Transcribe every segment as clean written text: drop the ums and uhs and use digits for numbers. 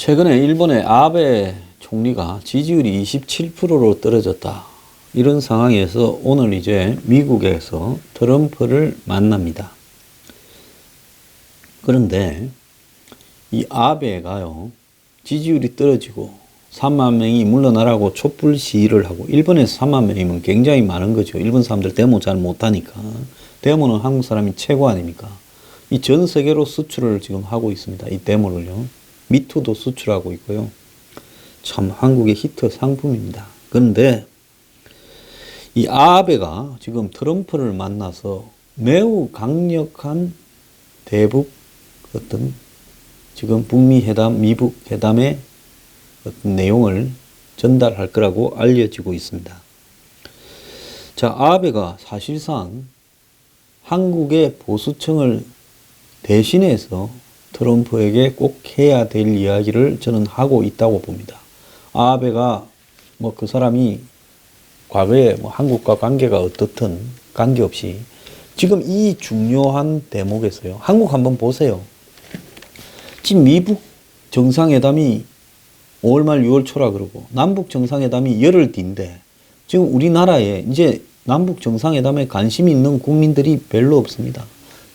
최근에 일본의 아베 총리가 지지율이 27%로 떨어졌다. 이런 상황에서 오늘 이제 미국에서 트럼프를 만납니다. 그런데 이 아베가요, 지지율이 떨어지고 3만 명이 물러나라고 촛불 시위를 하고, 일본에서 3만 명이면 굉장히 많은 거죠. 일본 사람들 데모 잘 못하니까. 데모는 한국 사람이 최고 아닙니까? 이 전 세계로 수출을 지금 하고 있습니다. 이 데모를요. 미투도 수출하고 있고요. 참 한국의 히트 상품입니다. 그런데 이 아베가 지금 트럼프를 만나서 매우 강력한 대북 어떤 지금 북미 회담, 미북 회담의 어떤 내용을 전달할 거라고 알려지고 있습니다. 자, 아베가 사실상 한국의 보수층을 대신해서 트럼프에게 꼭 해야 될 이야기를 저는 하고 있다고 봅니다. 아베가 뭐 그 사람이 과거에 뭐 한국과 관계가 어떻든 관계없이 지금 이 중요한 대목에서요. 한국 한번 보세요. 지금 미북 정상회담이 5월 말 6월 초라 그러고 남북 정상회담이 열흘 뒤인데 지금 우리나라에 이제 남북 정상회담에 관심이 있는 국민들이 별로 없습니다.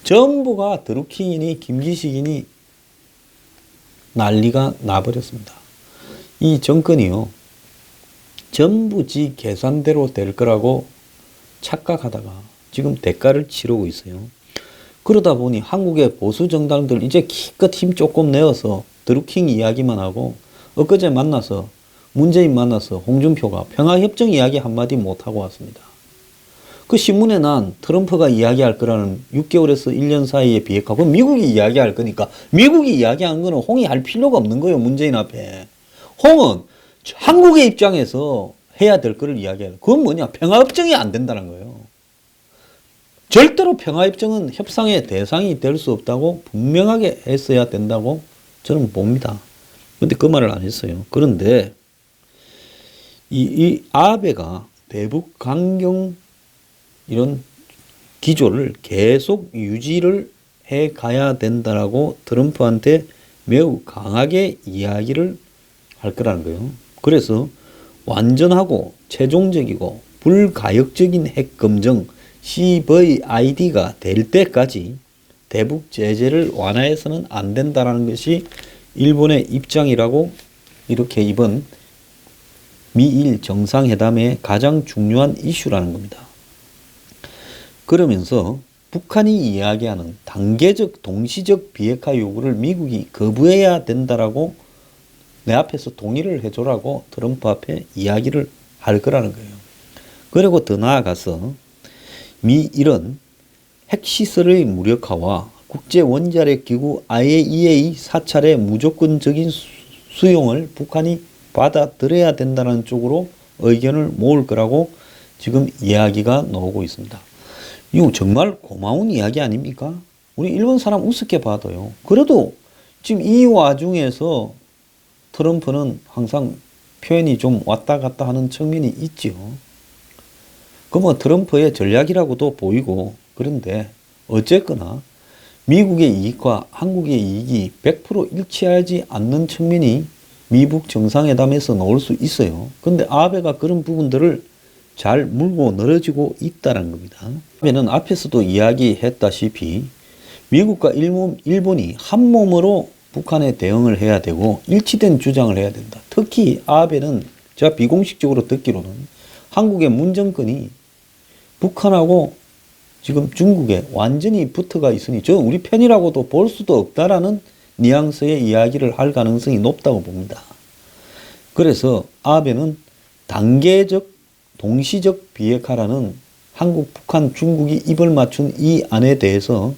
전부가 드루킹이니 김기식이니 난리가 나버렸습니다. 이 정권이요, 전부 지 계산대로 될 거라고 착각하다가 지금 대가를 치르고 있어요. 그러다 보니 한국의 보수 정당들 이제 기껏 힘 조금 내어서 드루킹 이야기만 하고, 엊그제 만나서 문재인 만나서 홍준표가 평화협정 이야기 한마디 못하고 왔습니다. 그 신문에 난 트럼프가 이야기할 거라는 6개월에서 1년 사이에 비핵화, 미국이 이야기할 거니까 미국이 이야기하는 거는 홍이 할 필요가 없는 거예요. 문재인 앞에. 홍은 한국의 입장에서 해야 될 거를 이야기해요. 그건 뭐냐? 평화협정이 안 된다는 거예요. 절대로 평화협정은 협상의 대상이 될 수 없다고 분명하게 했어야 된다고 저는 봅니다. 근데 그 말을 안 했어요. 그런데 이 아베가 대북 강경 이런 기조를 계속 유지를 해 가야 된다라고 트럼프한테 매우 강하게 이야기를 할 거라는 거예요. 그래서 완전하고 최종적이고 불가역적인 핵검증 CVID가 될 때까지 대북 제재를 완화해서는 안 된다는 것이 일본의 입장이라고, 이렇게 이번 미일 정상회담의 가장 중요한 이슈라는 겁니다. 그러면서 북한이 이야기하는 단계적 동시적 비핵화 요구를 미국이 거부해야 된다라고 내 앞에서 동의를 해줘라고 트럼프 앞에 이야기를 할 거라는 거예요. 그리고 더 나아가서 미일은 핵시설의 무력화와 국제원자력기구 IAEA 사찰의 무조건적인 수용을 북한이 받아들여야 된다는 쪽으로 의견을 모을 거라고 지금 이야기가 나오고 있습니다. 이거 정말 고마운 이야기 아닙니까? 우리 일본 사람 우습게 봐도요. 그래도 지금 이 와중에서 트럼프는 항상 표현이 좀 왔다 갔다 하는 측면이 있지요. 그 뭐 트럼프의 전략이라고도 보이고, 그런데 어쨌거나 미국의 이익과 한국의 이익이 100% 일치하지 않는 측면이 미북 정상회담에서 나올 수 있어요. 그런데 아베가 그런 부분들을 잘 물고 늘어지고 있다는 겁니다. 아베는 앞에서도 이야기했다시피 미국과 일본이 한 몸으로 북한에 대응을 해야 되고 일치된 주장을 해야 된다. 특히 아베는 제가 비공식적으로 듣기로는 한국의 문정권이 북한하고 지금 중국에 완전히 붙어가 있으니 저 우리 편이라고도 볼 수도 없다라는 뉘앙스의 이야기를 할 가능성이 높다고 봅니다. 그래서 아베는 단계적 동시적 비핵화라는 한국, 북한, 중국이 입을 맞춘 이 안에 대해서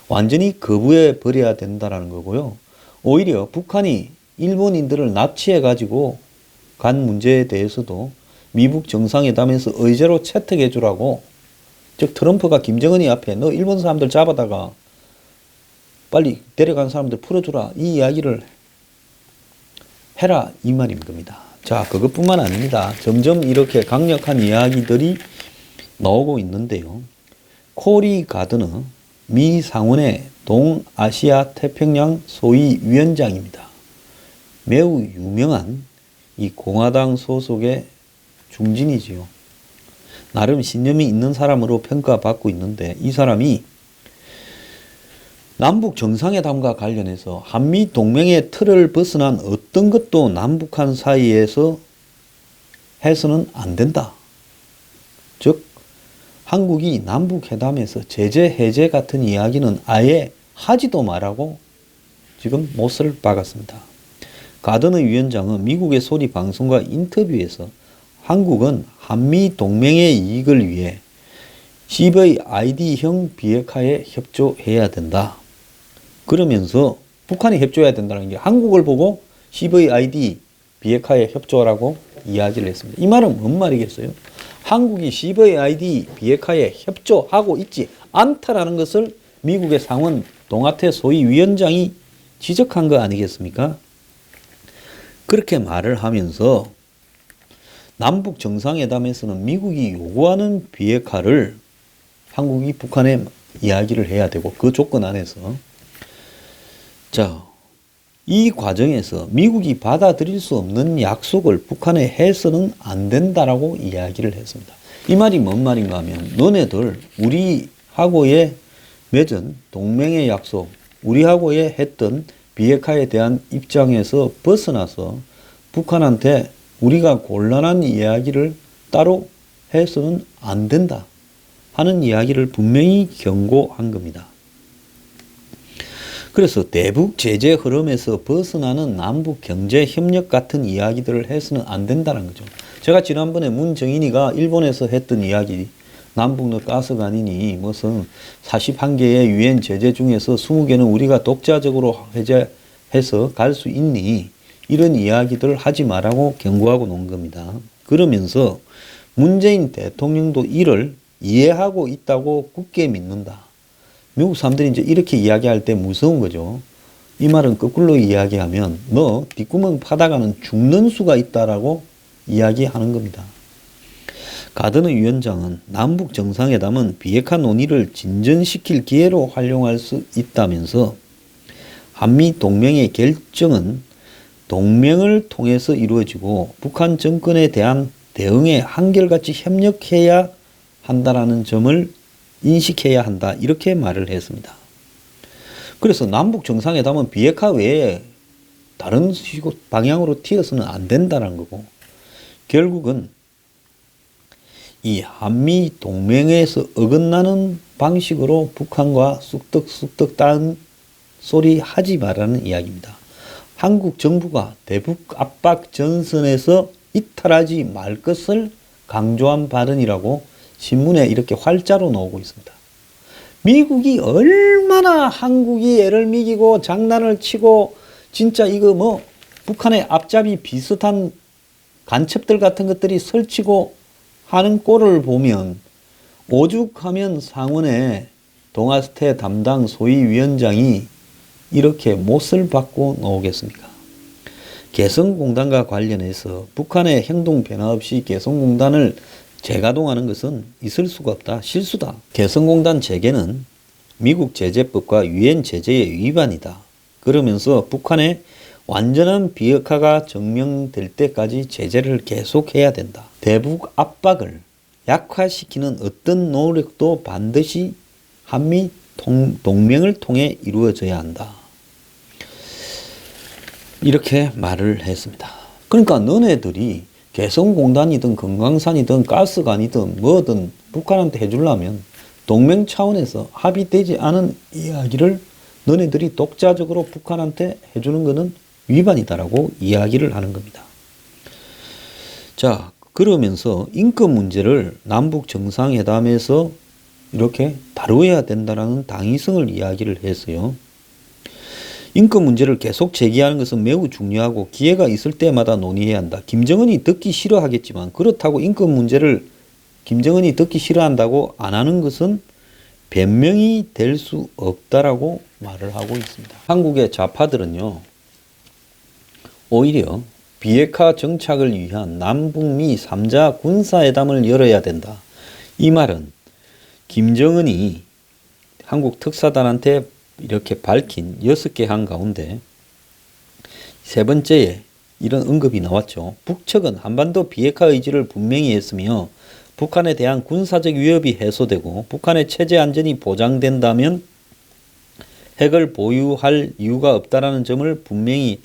완전히 거부해 버려야 된다는 거고요. 오히려 북한이 일본인들을 납치해가지고 간 문제에 대해서도 미북 정상회담에서 의제로 채택해 주라고, 즉 트럼프가 김정은이 앞에 너 일본 사람들 잡아다가 빨리 데려간 사람들 풀어주라, 이 이야기를 해라, 이 말인 겁니다. 자, 그것뿐만 아닙니다. 점점 이렇게 강력한 이야기들이 나오고 있는데요. 코리 가드너 미 상원의 동아시아 태평양 소위 위원장입니다. 매우 유명한 이 공화당 소속의 중진이지요. 나름 신념이 있는 사람으로 평가받고 있는데 이 사람이 남북 정상회담과 관련해서 한미 동맹의 틀을 벗어난 어떤 것도 남북한 사이에서 해서는 안 된다. 즉 한국이 남북회담에서 제재 해제 같은 이야기는 아예 하지도 말라고 지금 못을 박았습니다. 가드너 위원장은 미국의 소리 방송과 인터뷰에서 한국은 한미 동맹의 이익을 위해 CVID형 비핵화에 협조해야 된다. 그러면서 북한이 협조해야 된다는 게 한국을 보고 CVID 비핵화에 협조하라고 이야기를 했습니다. 이 말은 뭔 말이겠어요? 한국이 CVID 비핵화에 협조하고 있지 않다라는 것을 미국의 상원 동아태 소위 위원장이 지적한 거 아니겠습니까? 그렇게 말을 하면서 남북 정상회담에서는 미국이 요구하는 비핵화를 한국이 북한에 이야기를 해야 되고 그 조건 안에서 자, 이 과정에서 미국이 받아들일 수 없는 약속을 북한에 해서는 안 된다라고 이야기를 했습니다. 이 말이 뭔 말인가 하면 너네들 우리하고의 맺은 동맹의 약속, 우리하고의 했던 비핵화에 대한 입장에서 벗어나서 북한한테 우리가 곤란한 이야기를 따로 해서는 안 된다 하는 이야기를 분명히 경고한 겁니다. 그래서 대북 제재 흐름에서 벗어나는 남북 경제 협력 같은 이야기들을 해서는 안 된다는 거죠. 제가 지난번에 문정인이가 일본에서 했던 이야기, 남북 가스관이니 무슨 41개의 유엔 제재 중에서 20개는 우리가 독자적으로 해제해서 갈 수 있니? 이런 이야기들을 하지 말라고 경고하고 놓은 겁니다. 그러면서 문재인 대통령도 이를 이해하고 있다고 굳게 믿는다. 미국 사람들이 이제 이렇게 이야기할 때 무서운 거죠. 이 말은 거꾸로 이야기하면 너 뒷구멍 파다가는 죽는 수가 있다라고 이야기하는 겁니다. 가드너 위원장은 남북 정상회담은 비핵화 논의를 진전시킬 기회로 활용할 수 있다면서 한미 동맹의 결정은 동맹을 통해서 이루어지고 북한 정권에 대한 대응에 한결같이 협력해야 한다라는 점을 인식해야 한다. 이렇게 말을 했습니다. 그래서 남북 정상회담은 비핵화 외에 다른 방향으로 튀어서는 안 된다는 거고 결국은 이 한미 동맹에서 어긋나는 방식으로 북한과 쑥떡쑥떡 딴 소리 하지 말라는 이야기입니다. 한국 정부가 대북 압박 전선에서 이탈하지 말 것을 강조한 발언이라고 신문에 이렇게 활자로 나오고 있습니다. 미국이 얼마나 한국이 애를 미기고 장난을 치고 진짜 이거 뭐 북한의 앞잡이 비슷한 간첩들 같은 것들이 설치고 하는 꼴을 보면 오죽하면 상원의 동아스테 담당 소위 위원장이 이렇게 못을 받고 나오겠습니까? 개성공단과 관련해서 북한의 행동 변화 없이 개성공단을 재가동하는 것은 있을 수가 없다. 실수다. 개성공단 재개는 미국 제재법과 유엔 제재의 위반이다. 그러면서 북한의 완전한 비핵화가 증명될 때까지 제재를 계속해야 된다. 대북 압박을 약화시키는 어떤 노력도 반드시 한미 동맹을 통해 이루어져야 한다. 이렇게 말을 했습니다. 그러니까 너네들이 개성공단이든 금강산이든 가스관이든 뭐든 북한한테 해주려면 동맹 차원에서 합의되지 않은 이야기를 너네들이 독자적으로 북한한테 해주는 것은 위반이다라고 이야기를 하는 겁니다. 자, 그러면서 인권 문제를 남북 정상회담에서 이렇게 다루어야 된다라는 당위성을 이야기를 했어요. 인권 문제를 계속 제기하는 것은 매우 중요하고 기회가 있을 때마다 논의해야 한다. 김정은이 듣기 싫어하겠지만 그렇다고 인권 문제를 김정은이 듣기 싫어한다고 안 하는 것은 변명이 될 수 없다라고 말을 하고 있습니다. 한국의 좌파들은요, 오히려 비핵화 정착을 위한 남북미 3자 군사회담을 열어야 된다. 이 말은 김정은이 한국 특사단한테 이렇게 밝힌 6개 항 가운데 세 번째에 이런 언급이 나왔죠. 북측은 한반도 비핵화 의지를 분명히 했으며 북한에 대한 군사적 위협이 해소되고 북한의 체제 안전이 보장된다면 핵을 보유할 이유가 없다라는 점을 분명히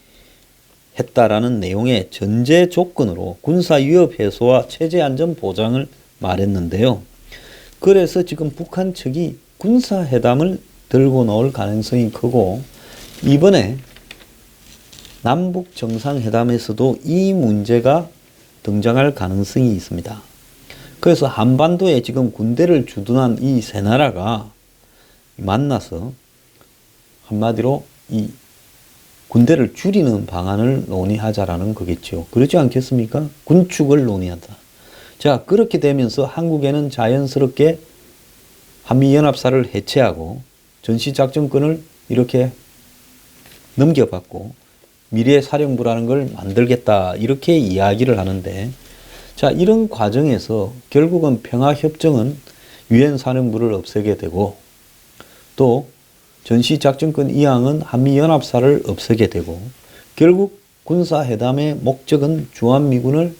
했다라는 내용의 전제 조건으로 군사 위협 해소와 체제 안전 보장을 말했는데요. 그래서 지금 북한 측이 군사회담을 들고 나올 가능성이 크고 이번에 남북 정상회담에서도 이 문제가 등장할 가능성이 있습니다. 그래서 한반도에 지금 군대를 주둔한 이 세 나라가 만나서 한마디로 이 군대를 줄이는 방안을 논의하자라는 거겠죠. 그렇지 않겠습니까? 군축을 논의한다. 자, 그렇게 되면서 한국에는 자연스럽게 한미연합사를 해체하고 전시작전권을 이렇게 넘겨받고 미래의 사령부라는 걸 만들겠다 이렇게 이야기를 하는데 자, 이런 과정에서 결국은 평화협정은 유엔 사령부를 없애게 되고 또 전시작전권 이항은 한미연합사를 없애게 되고 결국 군사회담의 목적은 주한미군을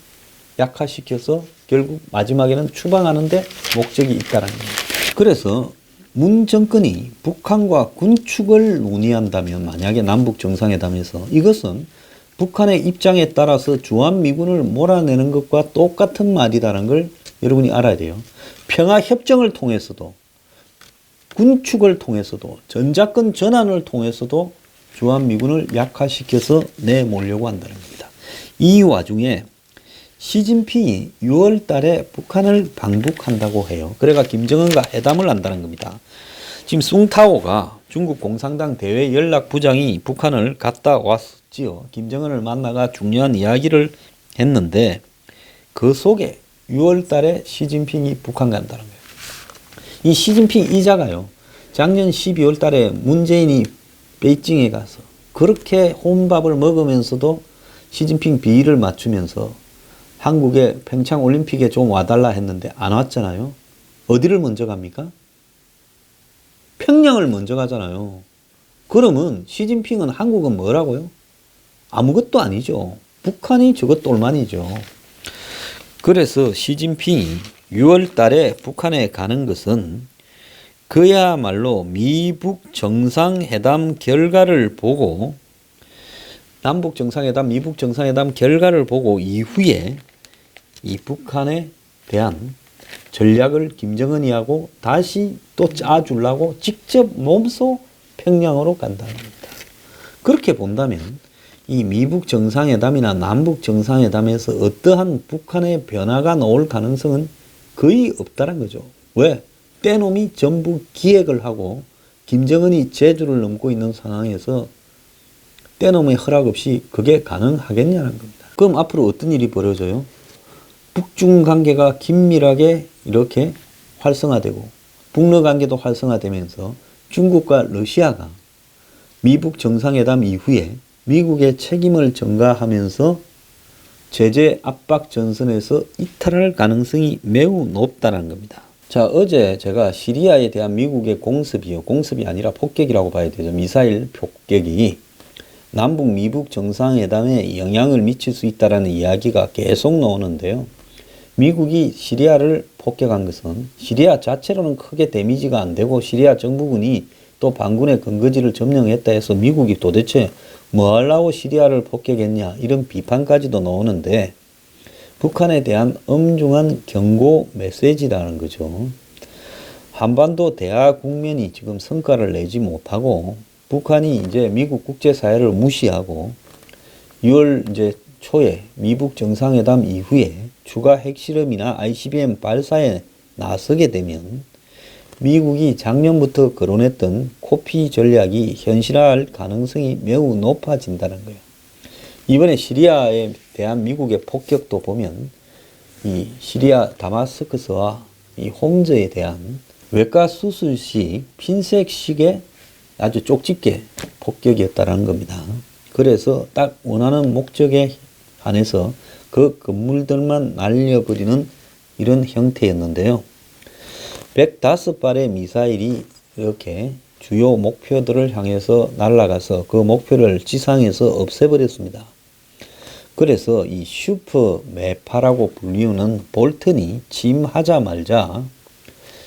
약화시켜서 결국 마지막에는 추방하는 데 목적이 있다는 겁니다. 그래서 문 정권이 북한과 군축을 논의한다면 만약에 남북 정상회담에서 이것은 북한의 입장에 따라서 주한미군을 몰아내는 것과 똑같은 말이라는 걸 여러분이 알아야 돼요. 평화협정을 통해서도 군축을 통해서도 전자권 전환을 통해서도 주한미군을 약화시켜서 내몰려고 한다는 겁니다. 이 와중에 시진핑이 6월 달에 북한을 방북한다고 해요. 그래가 김정은과 회담을 한다는 겁니다. 지금 숭타오가 중국 공산당 대외 연락부장이 북한을 갔다 왔지요. 김정은을 만나가 중요한 이야기를 했는데 그 속에 6월 달에 시진핑이 북한 간다는 거예요. 이 시진핑 이자가요. 작년 12월 달에 문재인이 베이징에 가서 그렇게 혼밥을 먹으면서도 시진핑 비위를 맞추면서 한국에 평창 올림픽에 좀 와달라 했는데 안 왔잖아요. 어디를 먼저 갑니까? 평양을 먼저 가잖아요. 그러면 시진핑은 한국은 뭐라고요? 아무것도 아니죠. 북한이 저것 똘만이죠. 그래서 시진핑이 6월 달에 북한에 가는 것은 그야말로 미북 정상회담 결과를 보고 남북 정상회담, 미북 정상회담 결과를 보고 이후에 이 북한에 대한 전략을 김정은이 하고 다시 또 짜주려고 직접 몸소 평양으로 간다는 겁니다. 그렇게 본다면 이 미북 정상회담이나 남북 정상회담에서 어떠한 북한의 변화가 나올 가능성은 거의 없다는 거죠. 왜? 떼놈이 전부 기획을 하고 김정은이 제주를 넘고 있는 상황에서 떼놈의 허락 없이 그게 가능하겠냐는 겁니다. 그럼 앞으로 어떤 일이 벌어져요? 북중 관계가 긴밀하게 이렇게 활성화되고 북러 관계도 활성화되면서 중국과 러시아가 미북 정상회담 이후에 미국의 책임을 전가하면서 제재 압박 전선에서 이탈할 가능성이 매우 높다는 겁니다. 자, 어제 제가 시리아에 대한 미국의 공습이 아니라 폭격이라고 봐야 되죠. 미사일 폭격이 남북 미북 정상회담에 영향을 미칠 수 있다는 이야기가 계속 나오는데요. 미국이 시리아를 폭격한 것은 시리아 자체로는 크게 데미지가 안 되고 시리아 정부군이 또 반군의 근거지를 점령했다 해서 미국이 도대체 뭐 하려고 시리아를 폭격했냐 이런 비판까지도 나오는데 북한에 대한 엄중한 경고 메시지라는 거죠. 한반도 대화 국면이 지금 성과를 내지 못하고 북한이 이제 미국 국제사회를 무시하고 6월 이제 초에 미북 정상회담 이후에 추가 핵실험이나 ICBM 발사에 나서게 되면 미국이 작년부터 거론했던 코피 전략이 현실화할 가능성이 매우 높아진다는 거예요. 이번에 시리아에 대한 미국의 폭격도 보면 이 시리아 다마스커스와 이 홈즈에 대한 외과 수술식 핀셋식의 아주 쪽집게 폭격이었다는 겁니다. 그래서 딱 원하는 목적에 한해서 그 건물들만 날려버리는 이런 형태였는데요. 105발의 미사일이 이렇게 주요 목표들을 향해서 날아가서 그 목표를 지상에서 없애버렸습니다. 그래서 이 슈퍼 매파라고 불리우는 볼턴이 취임하자마자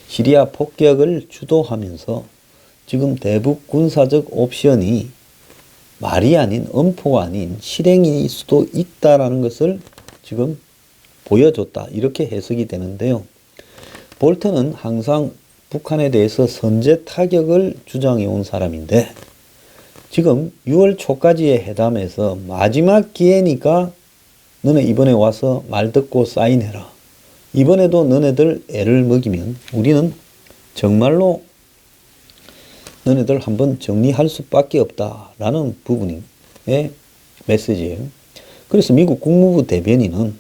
시리아 폭격을 주도하면서 지금 대북 군사적 옵션이 말이 아닌 엄포가 아닌 실행일 수도 있다라는 것을 지금 보여줬다. 이렇게 해석이 되는데요. 볼턴은 항상 북한에 대해서 선제 타격을 주장해 온 사람인데 지금 6월 초까지의 회담에서 마지막 기회니까 너네 이번에 와서 말 듣고 사인해라. 이번에도 너네들 애를 먹이면 우리는 정말로 너네들 한번 정리할 수밖에 없다라는 부분의 메시지예요. 그래서 미국 국무부 대변인은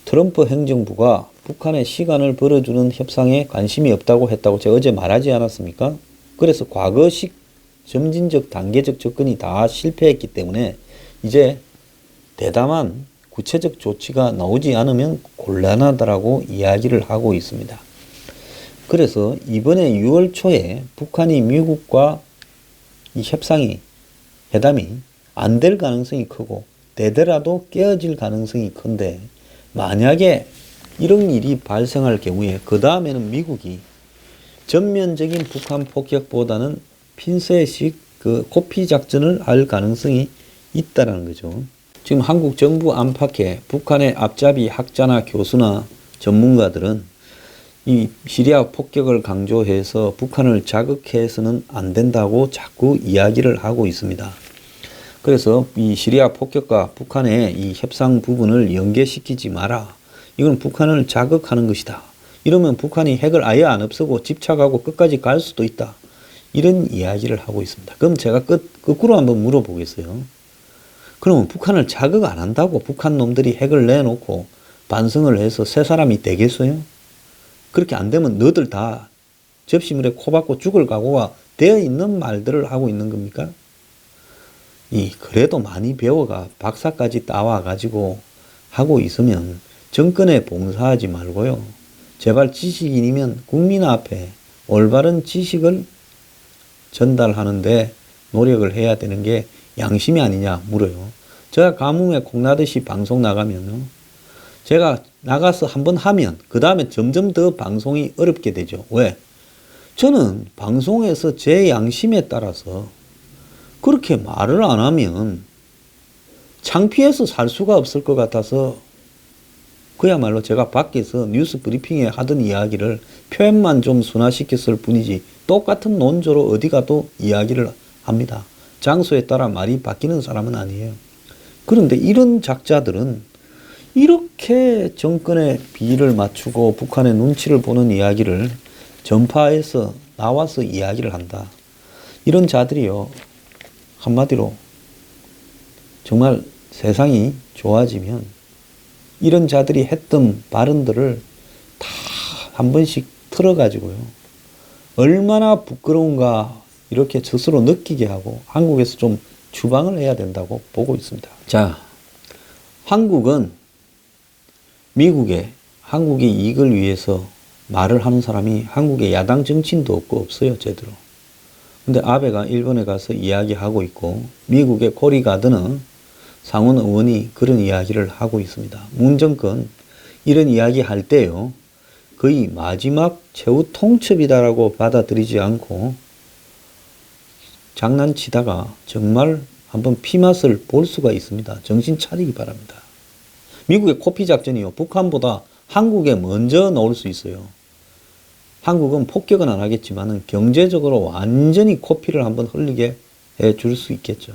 트럼프 행정부가 북한의 시간을 벌어주는 협상에 관심이 없다고 했다고 제가 어제 말하지 않았습니까? 그래서 과거식 점진적 단계적 접근이 다 실패했기 때문에 이제 대담한 구체적 조치가 나오지 않으면 곤란하다라고 이야기를 하고 있습니다. 그래서 이번에 6월 초에 북한이 미국과 이 회담이 안 될 가능성이 크고 되더라도 깨어질 가능성이 큰데 만약에 이런 일이 발생할 경우에 그 다음에는 미국이 전면적인 북한 폭격보다는 핀셋식 그 코피 작전을 할 가능성이 있다는 거죠. 지금 한국 정부 안팎에 북한의 앞잡이 학자나 교수나 전문가들은 이 시리아 폭격을 강조해서 북한을 자극해서는 안 된다고 자꾸 이야기를 하고 있습니다. 그래서 이 시리아 폭격과 북한의 이 협상 부분을 연계시키지 마라. 이건 북한을 자극하는 것이다. 이러면 북한이 핵을 아예 안 없애고 집착하고 끝까지 갈 수도 있다. 이런 이야기를 하고 있습니다. 그럼 제가 거꾸로 한번 물어보겠어요. 그러면 북한을 자극 안 한다고 북한 놈들이 핵을 내놓고 반성을 해서 새 사람이 되겠어요? 그렇게 안 되면 너들 다 접시물에 코 박고 죽을 각오가 되어 있는 말들을 하고 있는 겁니까? 그래도 많이 배워가 박사까지 따와가지고 하고 있으면 정권에 봉사하지 말고요. 제발 지식인이면 국민 앞에 올바른 지식을 전달하는데 노력을 해야 되는 게 양심이 아니냐 물어요. 제가 가뭄에 콩나듯이 방송 나가면요. 제가 나가서 한번 하면 그 다음에 점점 더 방송이 어렵게 되죠. 왜? 저는 방송에서 제 양심에 따라서 그렇게 말을 안 하면 창피해서 살 수가 없을 것 같아서 그야말로 제가 밖에서 뉴스 브리핑에 하던 이야기를 표현만 좀 순화시켰을 뿐이지 똑같은 논조로 어디 가도 이야기를 합니다. 장소에 따라 말이 바뀌는 사람은 아니에요. 그런데 이런 작자들은 이렇게 정권의 비위를 맞추고 북한의 눈치를 보는 이야기를 전파해서 나와서 이야기를 한다. 이런 자들이요. 한마디로 정말 세상이 좋아지면 이런 자들이 했던 발언들을 다 한 번씩 틀어가지고요. 얼마나 부끄러운가 이렇게 스스로 느끼게 하고 한국에서 좀 추방을 해야 된다고 보고 있습니다. 자, 한국은 미국에 한국의 이익을 위해서 말을 하는 사람이 한국에 야당 정치인도 없어요, 제대로. 근데 아베가 일본에 가서 이야기하고 있고 미국의 코리 가드는 상원 의원이 그런 이야기를 하고 있습니다. 문 정권 이런 이야기 할 때요. 거의 마지막 최후 통첩이다라고 받아들이지 않고 장난치다가 정말 한번 피맛을 볼 수가 있습니다. 정신 차리기 바랍니다. 미국의 코피 작전이요. 북한보다 한국에 먼저 나올 수 있어요. 한국은 폭격은 안 하겠지만 경제적으로 완전히 코피를 한번 흘리게 해줄 수 있겠죠.